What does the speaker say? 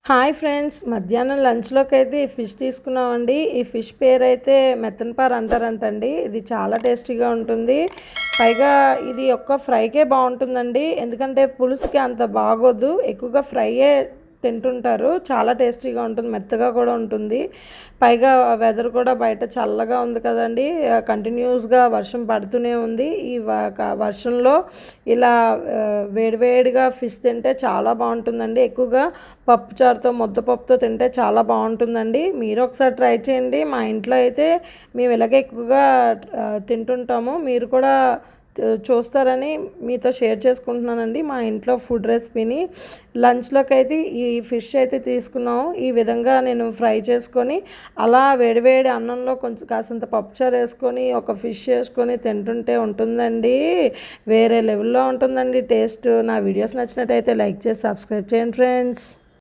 Hi friends, మధ్యాహ్నం లంచ్లోకి అయితే ఈ ఫిష్ తీసుకున్నామండి. ఈ ఫిష్ పేరు అయితే మెత్తన్పార అంటారంటండి. ఇది చాలా టేస్టీగా ఉంటుంది. పైగా ఇది ఒక్క ఫ్రైకే బాగుంటుందండి, ఎందుకంటే పులుసుకి అంత బాగోదు. ఎక్కువగా ఫ్రైయే తింటుంటారు. చాలా టేస్టీగా ఉంటుంది, మెత్తగా కూడా ఉంటుంది. పైగా వెదర్ కూడా బయట చల్లగా ఉంది కదండి, కంటిన్యూస్గా వర్షం పడుతూనే ఉంది. ఈ వర్షంలో ఇలా వేడివేడిగా ఫిష్ తింటే చాలా బాగుంటుందండి. ఎక్కువగా పప్పుచారుతో ముద్దపప్పుతో తింటే చాలా బాగుంటుందండి. మీరు ఒకసారి ట్రై చేయండి. మా ఇంట్లో అయితే మేము ఇలాగే ఎక్కువగా తింటుంటాము. మీరు కూడా చూస్తారని మీతో షేర్ చేసుకుంటున్నానండి మా ఇంట్లో ఫుడ్ రెసిపీని. లంచ్లోకి అయితే ఈ ఫిష్ అయితే తీసుకున్నాము. ఈ విధంగా నేను ఫ్రై చేసుకొని అలా వేడివేడి అన్నంలో కొంచెం కాసంత పప్పుచారు వేసుకొని ఒక ఫిష్ వేసుకొని తింటుంటే ఉంటుందండి, వేరే లెవెల్లో ఉంటుందండి టేస్ట్. నా వీడియోస్ నచ్చినట్టయితే లైక్ చేసి సబ్స్క్రైబ్ చేయండి ఫ్రెండ్స్.